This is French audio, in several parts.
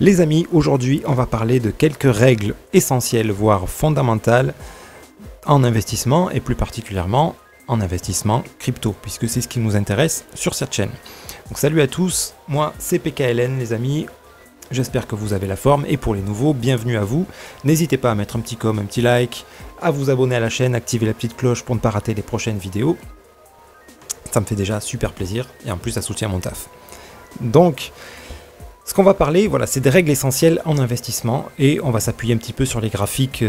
Les amis, aujourd'hui on va parler de quelques règles essentielles, voire fondamentales en investissement et plus particulièrement en investissement crypto, puisque c'est ce qui nous intéresse sur cette chaîne. Donc salut à tous, moi c'est PKLN les amis, j'espère que vous avez la forme et pour les nouveaux, bienvenue à vous. N'hésitez pas à mettre un petit com, un petit like, à vous abonner à la chaîne, activer la petite cloche pour ne pas rater les prochaines vidéos. Ça me fait déjà super plaisir et en plus ça soutient mon taf. Donc, ce qu'on va parler, voilà, c'est des règles essentielles en investissement et on va s'appuyer un petit peu sur les graphiques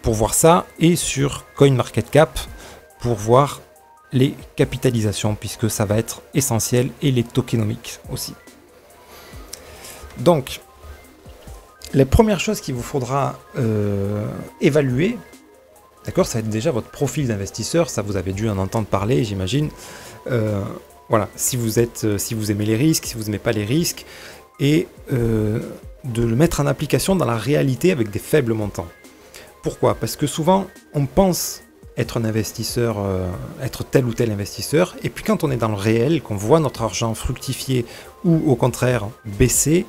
pour voir ça et sur CoinMarketCap pour voir les capitalisations puisque ça va être essentiel et les tokenomics aussi. Donc, les premières choses qu'il vous faudra évaluer, d'accord, ça va être déjà votre profil d'investisseur, ça vous avez dû en entendre parler, j'imagine. Voilà, si vous aimez les risques, si vous n'aimez pas les risques, et de le mettre en application dans la réalité avec des faibles montants. Pourquoi? Parce que souvent, on pense être un investisseur, être tel ou tel investisseur, et puis quand on est dans le réel, qu'on voit notre argent fructifier ou au contraire baisser,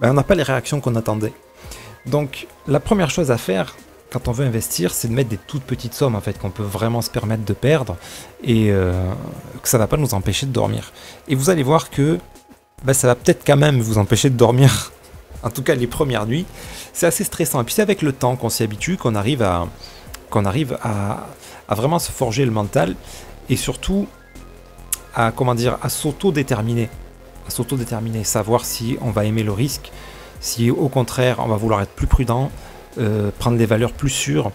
ben, on n'a pas les réactions qu'on attendait. Donc la première chose à faire quand on veut investir, c'est de mettre des toutes petites sommes en fait qu'on peut vraiment se permettre de perdre et que ça ne va pas nous empêcher de dormir. Et vous allez voir que ben, ça va peut-être quand même vous empêcher de dormir, en tout cas les premières nuits. C'est assez stressant. Et puis c'est avec le temps qu'on s'y habitue, qu'on arrive à vraiment se forger le mental et surtout à, comment dire, à s'auto-déterminer. Savoir si on va aimer le risque, si au contraire on va vouloir être plus prudent, prendre des valeurs plus sûres,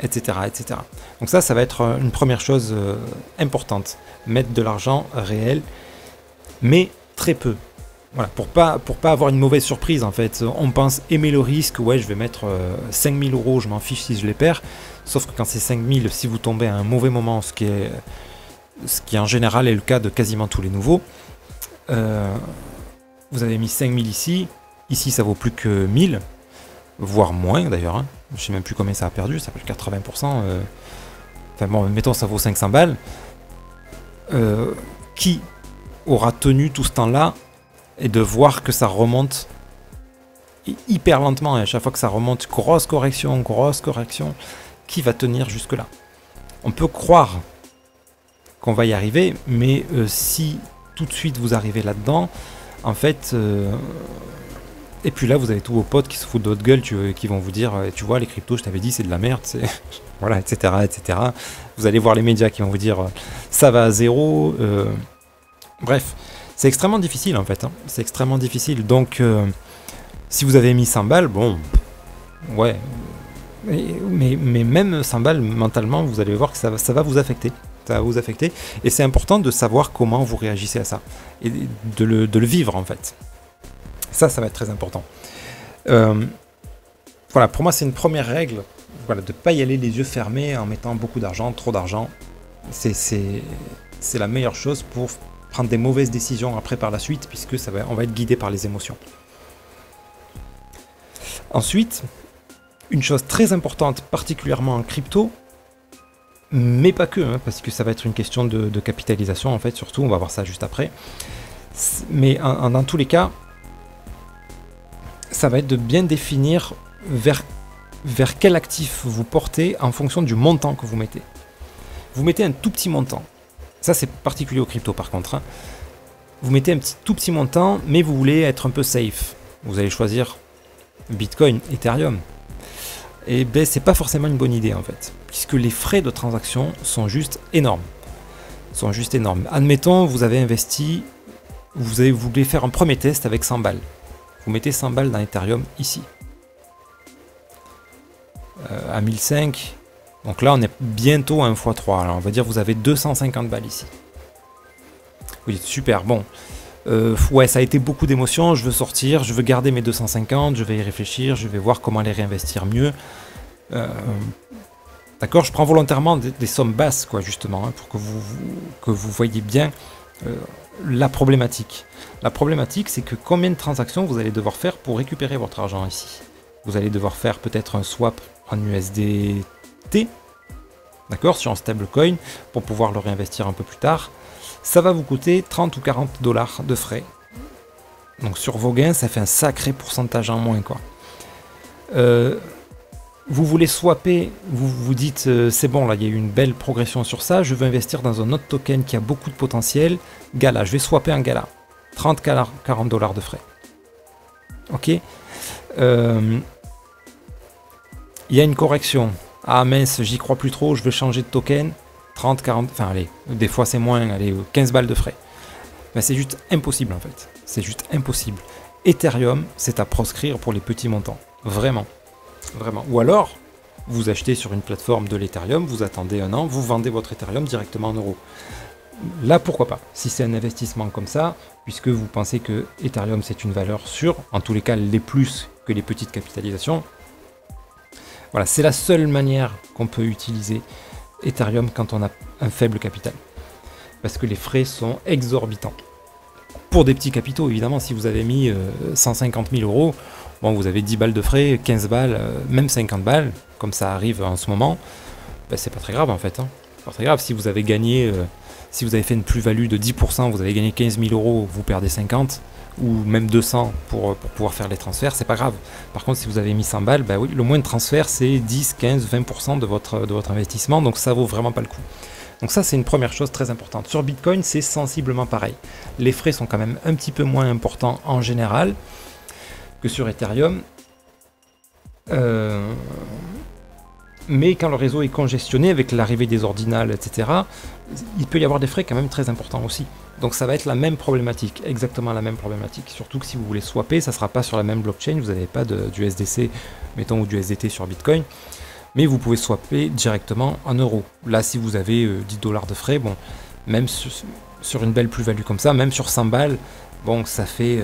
etc., etc. Donc ça va être une première chose importante. Mettre de l'argent réel, mais très peu. Voilà, pour pas avoir une mauvaise surprise en fait. On pense aimer le risque, ouais je vais mettre 5000 €, je m'en fiche si je les perds. Sauf que quand c'est 5000, si vous tombez à un mauvais moment, ce qui en général est le cas de quasiment tous les nouveaux, vous avez mis 5000 ici ça vaut plus que 1000, voire moins d'ailleurs, hein. Je sais même plus combien ça a perdu, ça fait 80%, enfin bon, mettons ça vaut 500 balles, qui aura tenu tout ce temps-là et de voir que ça remonte hyper lentement, et à chaque fois que ça remonte, grosse correction, qui va tenir jusque là? On peut croire qu'on va y arriver, mais si tout de suite vous arrivez là-dedans, en fait, et puis là vous avez tous vos potes qui se foutent de votre gueule, qui vont vous dire, tu vois les cryptos, je t'avais dit c'est de la merde, voilà, etc., etc. Vous allez voir les médias qui vont vous dire ça va à zéro, bref, c'est extrêmement difficile en fait, hein. C'est extrêmement difficile, donc si vous avez mis 100 balles, bon, ouais, mais même 100 balles mentalement, vous allez voir que ça va vous affecter. Ça va vous affecter, et c'est important de savoir comment vous réagissez à ça, et de le vivre en fait. Ça va être très important. Voilà, pour moi c'est une première règle, voilà, de ne pas y aller les yeux fermés en mettant beaucoup d'argent, trop d'argent. C'est la meilleure chose pour prendre des mauvaises décisions après par la suite, puisque on va être guidé par les émotions. Ensuite, une chose très importante, particulièrement en crypto, mais pas que, hein, parce que ça va être une question de capitalisation en fait, surtout, on va voir ça juste après. Mais dans tous les cas, ça va être de bien définir vers quel actif vous portez en fonction du montant que vous mettez. Vous mettez un tout petit montant, ça c'est particulier au crypto par contre, hein. Vous mettez un tout petit montant, mais vous voulez être un peu safe. Vous allez choisir Bitcoin, Ethereum. Et ben c'est pas forcément une bonne idée en fait, puisque les frais de transaction sont juste énormes. Admettons, vous avez investi, vous voulez faire un premier test avec 100 balles. Vous mettez 100 balles dans Ethereum ici. À 1005, donc là on est bientôt à 1 x 3, alors on va dire vous avez 250 balles ici. Vous dites super, bon, ouais ça a été beaucoup d'émotions, je veux sortir, je veux garder mes 250, je vais y réfléchir, je vais voir comment les réinvestir mieux. D'accord, je prends volontairement des sommes basses, quoi, justement, hein, pour que vous voyez bien la problématique. La problématique, c'est que combien de transactions vous allez devoir faire pour récupérer votre argent ici. Vous allez devoir faire peut-être un swap en USDT, d'accord, sur un stablecoin, pour pouvoir le réinvestir un peu plus tard. Ça va vous coûter 30 ou 40 $ de frais. Donc sur vos gains, ça fait un sacré pourcentage en moins, quoi. Vous voulez swapper, vous vous dites c'est bon, là il y a eu une belle progression sur ça, je veux investir dans un autre token qui a beaucoup de potentiel. Gala, je vais swapper un Gala. 30-40 dollars de frais. Ok. Il y a une correction. Ah mince, j'y crois plus trop, je veux changer de token. 30, 40, enfin allez, des fois c'est moins, allez, 15 balles de frais. Mais c'est juste impossible en fait. C'est juste impossible. Ethereum, c'est à proscrire pour les petits montants. Vraiment. Vraiment. Ou alors, vous achetez sur une plateforme de l'Ethereum, vous attendez un an, vous vendez votre Ethereum directement en euros. Là, pourquoi pas? Si c'est un investissement comme ça, puisque vous pensez que Ethereum c'est une valeur sûre, en tous les cas les plus que les petites capitalisations, voilà, c'est la seule manière qu'on peut utiliser Ethereum quand on a un faible capital. Parce que les frais sont exorbitants. Pour des petits capitaux, évidemment, si vous avez mis 150 000 euros, bon, vous avez 10 balles de frais, 15 balles, même 50 balles, comme ça arrive en ce moment, ben, c'est pas très grave en fait. Hein. C'est pas très grave si vous avez gagné, si vous avez fait une plus-value de 10%, vous avez gagné 15 000 euros, vous perdez 50, ou même 200 pour pouvoir faire les transferts, c'est pas grave. Par contre, si vous avez mis 100 balles, ben oui, le moins de transfert, c'est 10, 15, 20% de votre investissement, donc ça vaut vraiment pas le coup. Donc ça, c'est une première chose très importante. Sur Bitcoin, c'est sensiblement pareil. Les frais sont quand même un petit peu moins importants en général que sur Ethereum. Mais quand le réseau est congestionné avec l'arrivée des ordinals, etc., il peut y avoir des frais quand même très importants aussi. Donc ça va être la même problématique, exactement la même problématique. Surtout que si vous voulez swapper, ça ne sera pas sur la même blockchain, vous n'avez pas du SDC, mettons, ou du SDT sur Bitcoin. Mais vous pouvez swapper directement en euros. Là, si vous avez 10 dollars de frais, bon, même sur une belle plus-value comme ça, même sur 100 balles, bon, ça fait...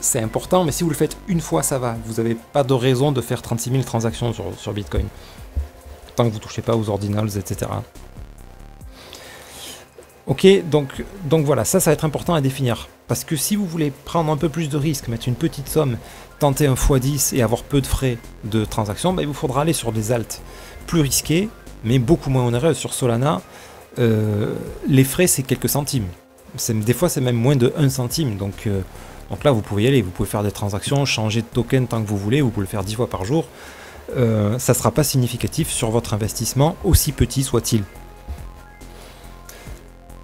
c'est important, mais si vous le faites une fois, ça va. Vous n'avez pas de raison de faire 36 000 transactions sur Bitcoin. Tant que vous ne touchez pas aux ordinals, etc. Ok, donc voilà, ça va être important à définir. Parce que si vous voulez prendre un peu plus de risques, mettre une petite somme, tenter un x10 et avoir peu de frais de transaction, bah, il vous faudra aller sur des alts plus risqués, mais beaucoup moins onéreux. Sur Solana, les frais, c'est quelques centimes. Des fois, c'est même moins de 1 centime. Donc là, vous pouvez y aller. Vous pouvez faire des transactions, changer de token tant que vous voulez. Vous pouvez le faire 10 fois par jour. Ça ne sera pas significatif sur votre investissement, aussi petit soit-il.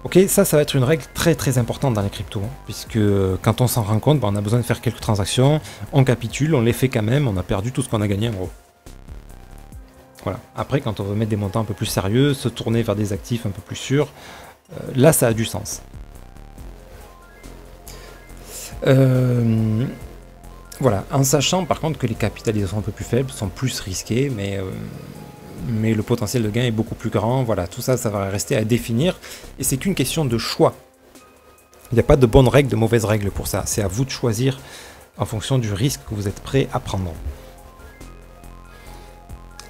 Ok, ça va être une règle très très importante dans les cryptos, hein, puisque quand on s'en rend compte, on a besoin de faire quelques transactions, on capitule, on les fait quand même, on a perdu tout ce qu'on a gagné en gros. Voilà. Après, quand on veut mettre des montants un peu plus sérieux, se tourner vers des actifs un peu plus sûrs, là ça a du sens. Voilà, en sachant par contre que les capitalisations un peu plus faibles sont plus risquées, mais le potentiel de gain est beaucoup plus grand. Voilà, tout ça, ça va rester à définir. Et c'est qu'une question de choix. Il n'y a pas de bonnes règles, de mauvaises règles pour ça. C'est à vous de choisir en fonction du risque que vous êtes prêt à prendre.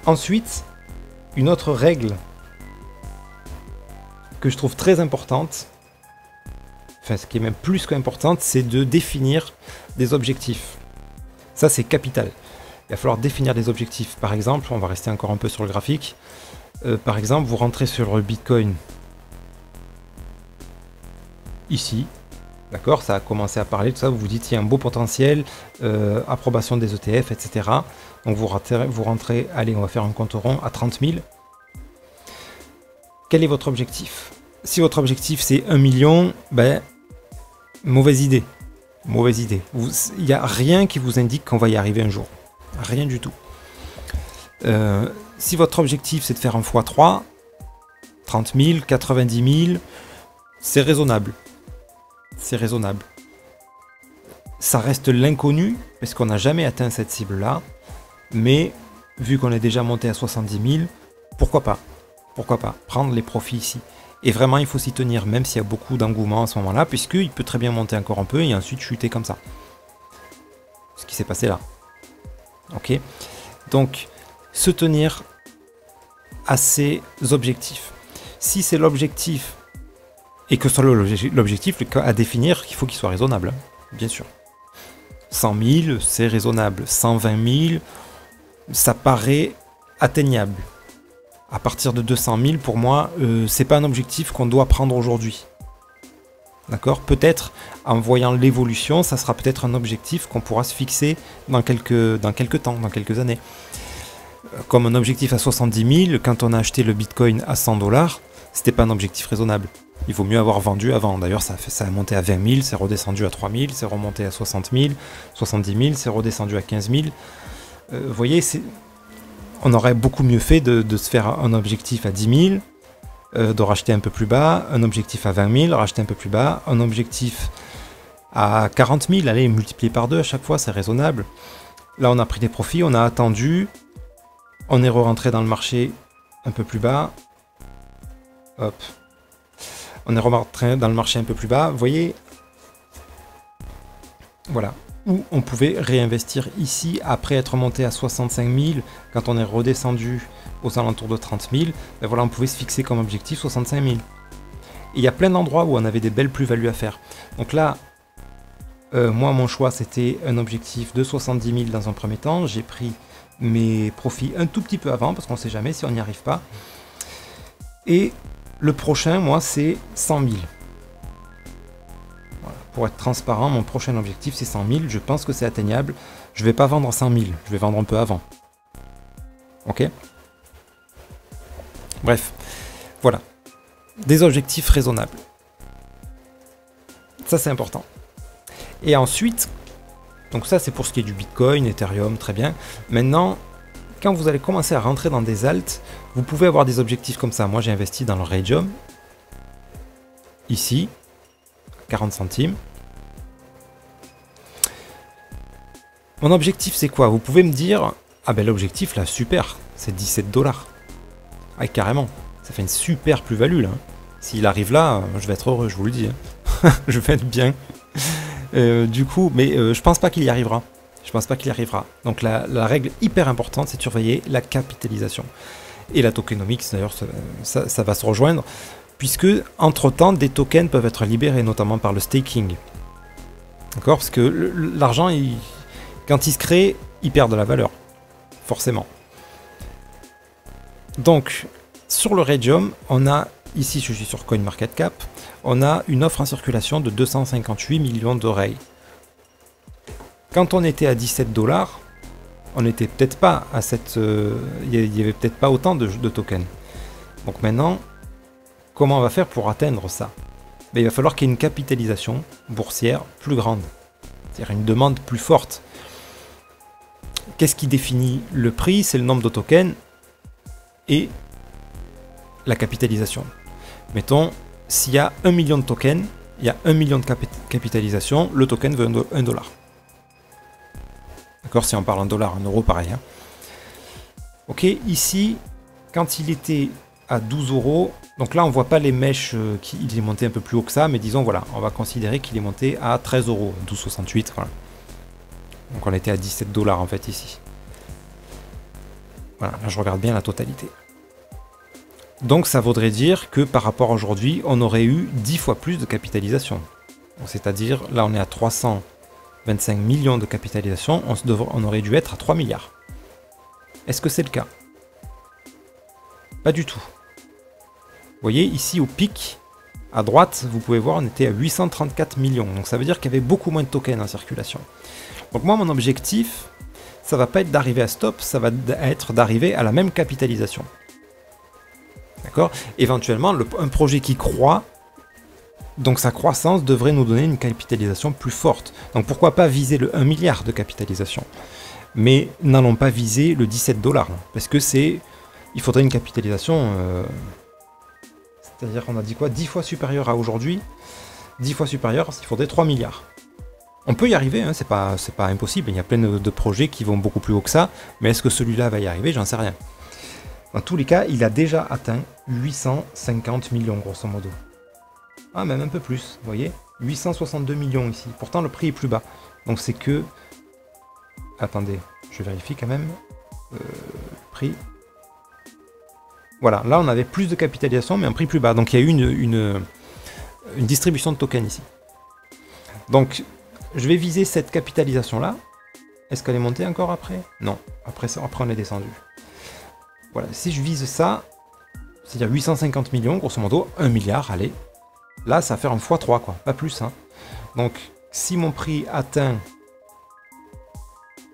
Ensuite, une autre règle que je trouve très importante, enfin ce qui est même plus qu'importante, c'est de définir des objectifs. Ça, c'est capital. Il va falloir définir des objectifs. Par exemple, on va rester encore un peu sur le graphique. Par exemple, vous rentrez sur le Bitcoin ici. D'accord, ça a commencé à parler de ça. Vous vous dites, il y a un beau potentiel, approbation des ETF, etc. Donc vous rentrez, allez, on va faire un compte rond à 30 000. Quel est votre objectif? Si votre objectif c'est 1 million, ben, mauvaise idée. Mauvaise idée. Il n'y a rien qui vous indique qu'on va y arriver un jour. Rien du tout. Si votre objectif c'est de faire un x3, 30 000, 90 000, c'est raisonnable. C'est raisonnable. Ça reste l'inconnu, parce qu'on n'a jamais atteint cette cible-là. Mais, vu qu'on est déjà monté à 70 000, pourquoi pas? Pourquoi pas prendre les profits ici? Et vraiment, il faut s'y tenir, même s'il y a beaucoup d'engouement à ce moment-là, puisqu'il peut très bien monter encore un peu et ensuite chuter comme ça. Ce qui s'est passé là. Ok, donc se tenir à ces objectifs. Si c'est l'objectif et que ce soit l'objectif à définir, il faut qu'il soit raisonnable, bien sûr. 100 000, c'est raisonnable. 120 000, ça paraît atteignable. À partir de 200 000, pour moi, c'est pas un objectif qu'on doit prendre aujourd'hui. D'accord? Peut-être, en voyant l'évolution, ça sera peut-être un objectif qu'on pourra se fixer dans quelques temps, dans quelques années. Comme un objectif à 70 000, quand on a acheté le Bitcoin à 100 $, c'était pas un objectif raisonnable. Il vaut mieux avoir vendu avant. D'ailleurs, ça a monté à 20 000, c'est redescendu à 3 000, c'est remonté à 60 000, 70 000, c'est redescendu à 15 000. Vous voyez, on aurait beaucoup mieux fait de se faire un objectif à 10 000, de racheter un peu plus bas, un objectif à 20 000, racheter un peu plus bas, un objectif à 40 000, allez, multiplier par 2 à chaque fois, c'est raisonnable. Là, on a pris des profits, on a attendu, on est rentré dans le marché un peu plus bas. Hop. On est rentré dans le marché un peu plus bas, vous voyez. Voilà. Où on pouvait réinvestir ici, après être monté à 65 000, quand on est redescendu aux alentours de 30 000, ben voilà, on pouvait se fixer comme objectif 65 000. Et il y a plein d'endroits où on avait des belles plus-values à faire. Donc là, moi, mon choix, c'était un objectif de 70 000 dans un premier temps. J'ai pris mes profits un tout petit peu avant, parce qu'on ne sait jamais si on n'y arrive pas. Et le prochain, moi, c'est 100 000. Voilà. Pour être transparent, mon prochain objectif, c'est 100 000. Je pense que c'est atteignable. Je ne vais pas vendre 100 000. Je vais vendre un peu avant. Ok? Bref. Voilà. Des objectifs raisonnables. Ça, c'est important. Et ensuite, donc ça, c'est pour ce qui est du Bitcoin, Ethereum, très bien. Maintenant, quand vous allez commencer à rentrer dans des alts, vous pouvez avoir des objectifs comme ça. Moi, j'ai investi dans le Raydium, ici, 40 centimes. Mon objectif, c'est quoi? Vous pouvez me dire, ah ben l'objectif, là, super, c'est 17 $. Ah, carrément, ça fait une super plus-value, là. S'il arrive là, je vais être heureux, je vous le dis. Hein. Je vais être bien. Du coup, mais je pense pas qu'il y arrivera. Je pense pas qu'il y arrivera. Donc la règle hyper importante, c'est de surveiller la capitalisation. Et la tokenomics, d'ailleurs, ça va se rejoindre, puisque entre-temps, des tokens peuvent être libérés, notamment par le staking. D'accord? Parce que l'argent, quand il se crée, il perd de la valeur. Forcément. Donc, sur le Raydium, on a, ici je suis sur CoinMarketCap, on a une offre en circulation de 258 millions d'oreilles. Quand on était à 17 $, on n'était peut-être pas à cette... il n'y avait peut-être pas autant de tokens. Donc maintenant, comment on va faire pour atteindre ça? Ben, il va falloir qu'il y ait une capitalisation boursière plus grande. C'est-à-dire une demande plus forte. Qu'est-ce qui définit le prix? C'est le nombre de tokens et la capitalisation. Mettons, s'il y a 1 million de tokens, il y a 1 million de capitalisation, le token veut 1 $. D'accord, si on parle en dollars, en euros, pareil. Hein. Ok, ici, quand il était à 12 €, donc là on voit pas les mèches, il est monté un peu plus haut que ça, mais disons voilà, on va considérer qu'il est monté à 13 €, 12,68, voilà. Donc on était à 17 $ en fait ici. Voilà, là je regarde bien la totalité. Donc ça voudrait dire que par rapport à aujourd'hui, on aurait eu 10 fois plus de capitalisation. C'est-à-dire, là on est à 325 millions de capitalisation, on aurait dû être à 3 milliards. Est-ce que c'est le cas? Pas du tout. Vous voyez, ici au pic, à droite, vous pouvez voir, on était à 834 millions. Donc ça veut dire qu'il y avait beaucoup moins de tokens en circulation. Donc moi, mon objectif, ça va pas être d'arriver à stop, ça va être d'arriver à la même capitalisation. D'accord? Éventuellement, un projet qui croît, donc sa croissance devrait nous donner une capitalisation plus forte. Donc pourquoi pas viser le 1 milliard de capitalisation? Mais n'allons pas viser le 17 $, parce que il faudrait une capitalisation, c'est-à-dire qu'on a dit quoi, 10 fois supérieure à aujourd'hui, 10 fois supérieure, il faudrait 3 milliards. On peut y arriver, hein, c'est pas impossible, il y a plein de projets qui vont beaucoup plus haut que ça, mais est-ce que celui-là va y arriver? J'en sais rien. Dans tous les cas, il a déjà atteint 850 millions, grosso modo. Ah, même un peu plus, vous voyez, 862 millions ici. Pourtant, le prix est plus bas. Donc c'est que... Attendez, je vérifie quand même. Prix... Voilà, là on avait plus de capitalisation, mais un prix plus bas. Donc il y a eu une distribution de tokens ici. Donc, je vais viser cette capitalisation-là. Est-ce qu'elle est montée encore après? Non, après on est descendu. Voilà, si je vise ça, c'est-à-dire 850 millions, grosso modo, 1 milliard, allez. Là, ça va faire un x3, quoi, pas plus. Hein. Donc, si mon prix atteint...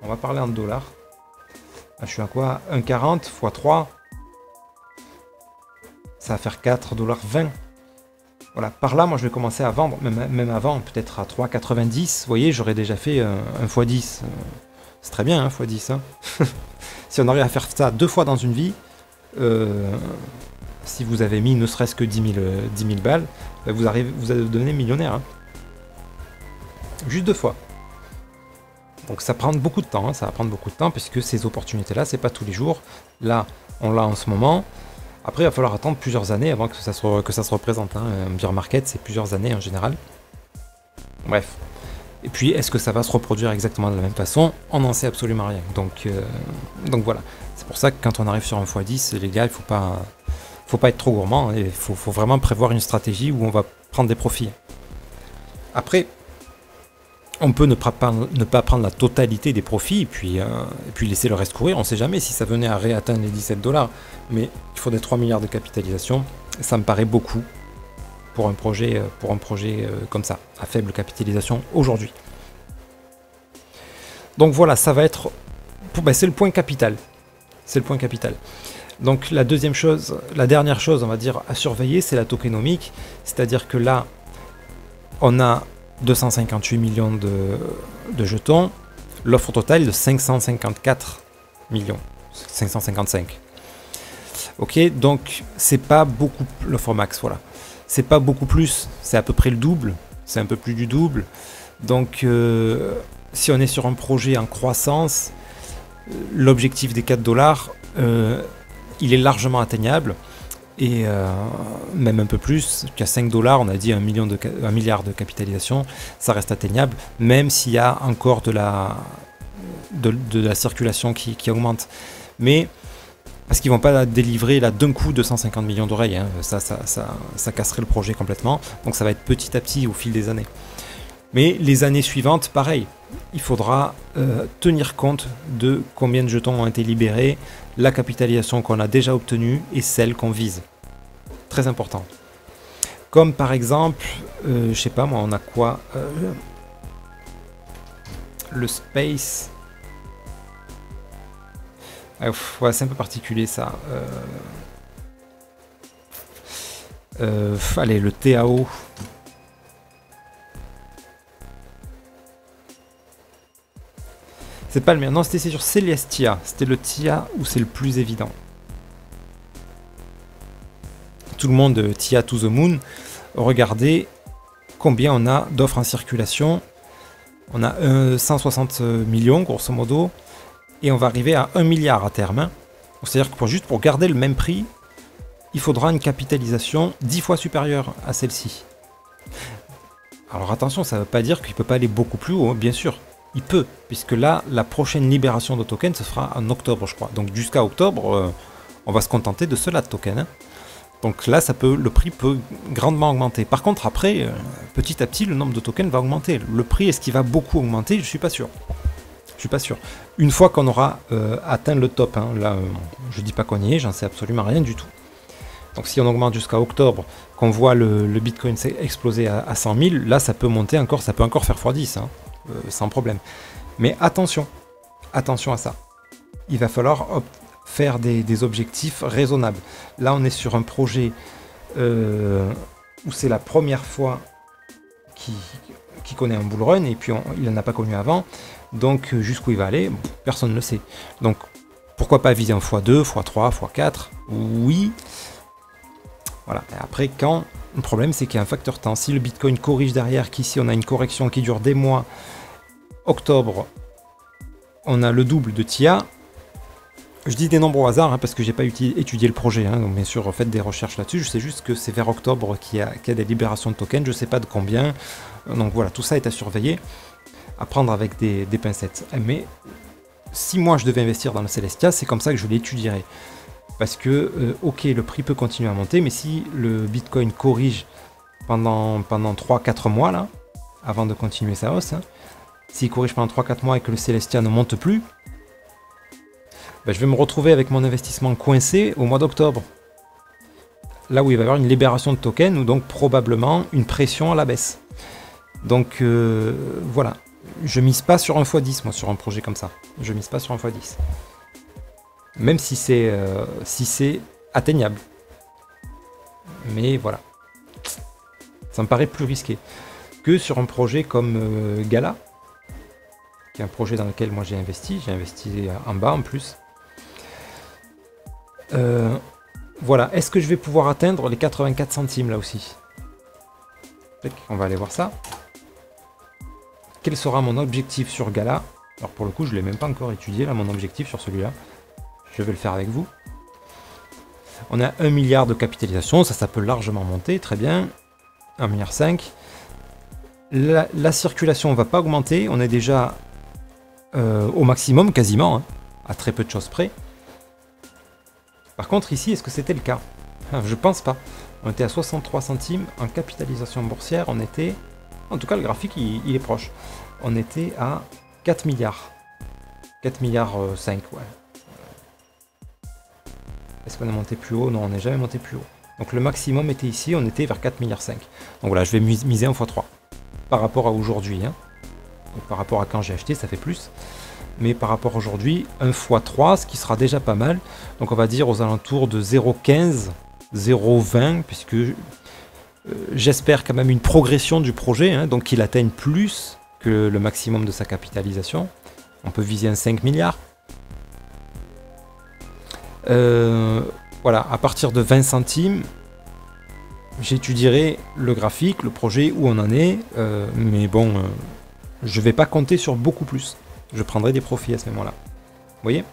On va parler en dollars. Là, je suis à quoi? 1,40 x 3. Ça va faire 4,20 $. Voilà, par là, moi, je vais commencer à vendre, même avant, peut-être à 3,90. Vous voyez, j'aurais déjà fait un x10. C'est très bien, hein, x10. Hein. Si on arrive à faire ça 2 fois dans une vie, si vous avez mis ne serait-ce que 10 000 balles, vous allez devenir millionnaire. Hein. Juste 2 fois. Donc ça prend beaucoup de temps, hein, ça va prendre beaucoup de temps, puisque ces opportunités-là, c'est pas tous les jours. Là, on l'a en ce moment. Après, il va falloir attendre plusieurs années avant que ça se représente. Hein. Un bear market, c'est plusieurs années en général. Bref. Et puis, est-ce que ça va se reproduire exactement de la même façon? On n'en sait absolument rien. Donc voilà. C'est pour ça que quand on arrive sur un x10, les gars, il faut pas être trop gourmand. Il faut vraiment prévoir une stratégie où on va prendre des profits. Après, on peut ne pas prendre la totalité des profits et puis laisser le reste courir. On ne sait jamais si ça venait à réatteindre les 17 $. Mais il faudrait 3 milliards de capitalisation. Ça me paraît beaucoup pour un projet comme ça, à faible capitalisation aujourd'hui. Donc voilà, ça va être... c'est le point capital. C'est le point capital. Donc la dernière chose, on va dire, à surveiller, c'est la tokenomique. C'est-à-dire que là, on a 258 millions de jetons. L'offre totale est de 554 millions. 555. Ok, donc c'est pas beaucoup... L'offre max, voilà. C'est pas beaucoup plus, c'est à peu près le double. C'est un peu plus du double. Donc si on est sur un projet en croissance, l'objectif des 4 $, il est largement atteignable. Et même un peu plus, qu'à 5 $, on a dit 1 milliard de capitalisation, ça reste atteignable, même s'il y a encore de la circulation qui augmente. Mais parce qu'ils ne vont pas délivrer là d'un coup 250 millions d'oreilles, hein. Ça casserait le projet complètement, donc ça va être petit à petit au fil des années. Mais les années suivantes, pareil, il faudra tenir compte de combien de jetons ont été libérés, la capitalisation qu'on a déjà obtenue et celle qu'on vise. Très important. Comme par exemple, je sais pas moi, on a quoi le space. Ouais, c'est un peu particulier ça. Allez, le TAO. C'est pas le mien. Non, c'était sur Celestia. C'était le TIA où c'est le plus évident. Tout le monde, TIA to the moon. Regardez combien on a d'offres en circulation. On a 160 millions, grosso modo. Et on va arriver à 1 milliard à terme. Hein. C'est-à-dire que juste pour garder le même prix, il faudra une capitalisation 10 fois supérieure à celle-ci. Alors attention, ça ne veut pas dire qu'il ne peut pas aller beaucoup plus haut, hein, bien sûr. Il peut, puisque là, la prochaine libération de tokens, ce sera en octobre, je crois. Donc jusqu'à octobre, on va se contenter de cela de tokens. Hein. Donc là, le prix peut grandement augmenter. Par contre, après, petit à petit, le nombre de tokens va augmenter. Le prix, est-ce qu'il va beaucoup augmenter? Je ne suis pas sûr. Je suis pas sûr. Une fois qu'on aura atteint le top, hein, là, je dis pas qu'on y est, j'en sais absolument rien du tout. Donc si on augmente jusqu'à octobre, qu'on voit le Bitcoin exploser à 100 000, là ça peut monter encore, ça peut encore faire x10, hein, sans problème. Mais attention à ça. Il va falloir faire des objectifs raisonnables. Là on est sur un projet où c'est la première fois qu'il connaît un bull run, et puis il n'en a pas connu avant. Donc jusqu'où il va aller, personne ne le sait. Donc pourquoi pas viser en x2, x3, x4? Oui. Voilà. Et après, quand le problème, c'est qu'il y a un facteur temps. Si le Bitcoin corrige derrière, qu'ici on a une correction qui dure des mois, octobre, on a le double de TIA. Je dis des nombres au hasard, hein, parce que j'ai pas étudié le projet. Hein, donc bien sûr, faites des recherches là-dessus. Je sais juste que c'est vers octobre qu'il y a des libérations de tokens. Je sais pas de combien. Donc voilà, tout ça est à surveiller, à prendre avec des pincettes. Mais si moi je devais investir dans le Celestia, c'est comme ça que je l'étudierais. Parce que, ok, le prix peut continuer à monter, mais si le Bitcoin corrige pendant 3-4 mois, là, avant de continuer sa hausse, hein, s'il corrige pendant 3-4 mois et que le Celestia ne monte plus, ben, je vais me retrouver avec mon investissement coincé au mois d'octobre. là où il va y avoir une libération de tokens ou donc probablement une pression à la baisse. Donc voilà, je mise pas sur un x10 moi sur un projet comme ça. Je mise pas sur un x10. Même si c'est atteignable. Mais voilà. Ça me paraît plus risqué que sur un projet comme Gala, qui est un projet dans lequel moi j'ai investi en bas en plus. Voilà, est-ce que je vais pouvoir atteindre les 84 centimes là aussi? On va aller voir ça. Quel sera mon objectif sur Gala? Alors pour le coup, je ne l'ai même pas encore étudié là, mon objectif sur celui-là. Je vais le faire avec vous. On a 1 milliard de capitalisation, ça peut largement monter, très bien. 1,5 milliard. La circulation ne va pas augmenter, on est déjà au maximum quasiment, hein, à très peu de choses près. Par contre ici, est-ce que c'était le cas? Je pense pas. On était à 63 centimes en capitalisation boursière, on était... En tout cas, le graphique, il est proche. On était à 4 milliards. 4 milliards 5, ouais. Est-ce qu'on est monté plus haut? Non, on n'est jamais monté plus haut. Donc le maximum était ici, on était vers 4 milliards 5. Donc voilà, je vais miser en x3. Par rapport à aujourd'hui, hein. Donc, par rapport à quand j'ai acheté, ça fait plus. Mais par rapport à aujourd'hui, 1 x3, ce qui sera déjà pas mal. Donc on va dire aux alentours de 0,15, 0,20, puisque j'espère quand même une progression du projet, hein, donc qu'il atteigne plus que le maximum de sa capitalisation. On peut viser un 5 milliards. Voilà, à partir de 20 centimes, j'étudierai le graphique, le projet, où on en est. Mais bon, je vais pas compter sur beaucoup plus. Je prendrai des profits à ce moment-là. Vous voyez?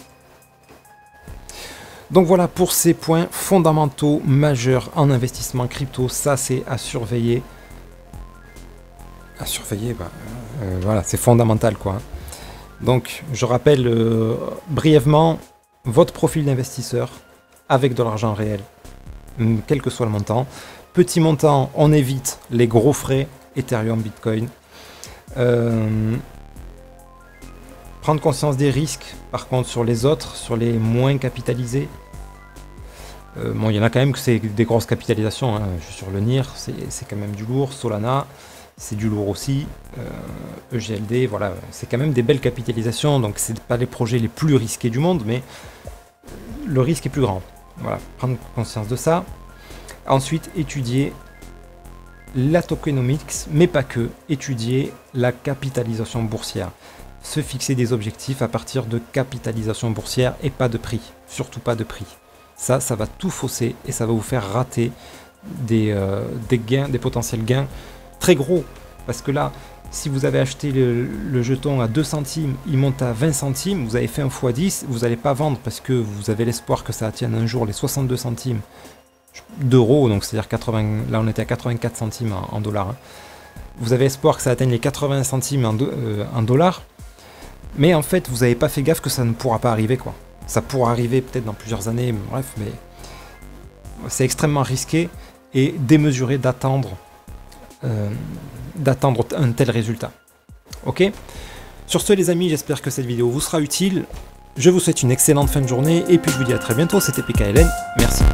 Donc voilà pour ces points fondamentaux majeurs en investissement crypto. Ça, c'est à surveiller. À surveiller, voilà, c'est fondamental, quoi. Donc, je rappelle brièvement votre profil d'investisseur avec de l'argent réel, quel que soit le montant. Petit montant, on évite les gros frais, Ethereum, Bitcoin. Prendre conscience des risques, par contre, sur les autres, sur les moins capitalisés. Bon, il y en a quand même que c'est des grosses capitalisations, hein. Je suis sur le NIR, c'est quand même du lourd. Solana, c'est du lourd aussi. EGLD, voilà, c'est quand même des belles capitalisations. Donc, c'est pas les projets les plus risqués du monde, mais le risque est plus grand. Voilà, prendre conscience de ça. Ensuite, étudier la tokenomics, mais pas que. Étudier la capitalisation boursière. Se fixer des objectifs à partir de capitalisation boursière et pas de prix. Surtout pas de prix. Ça va tout fausser et ça va vous faire rater des gains, des potentiels gains très gros. Parce que là, si vous avez acheté le jeton à 2 centimes, il monte à 20 centimes, vous avez fait un x10, vous n'allez pas vendre parce que vous avez l'espoir que ça attienne un jour les 62 centimes d'euros. Donc c'est-à-dire 80, là on était à 84 centimes en dollars. Hein. Vous avez espoir que ça atteigne les 80 centimes en dollars. Mais en fait, vous n'avez pas fait gaffe que ça ne pourra pas arriver, quoi. Ça pourra arriver peut-être dans plusieurs années, bref, mais c'est extrêmement risqué et démesuré d'attendre un tel résultat. Ok? Sur ce, les amis, j'espère que cette vidéo vous sera utile. Je vous souhaite une excellente fin de journée et puis je vous dis à très bientôt. C'était PKLN. Merci.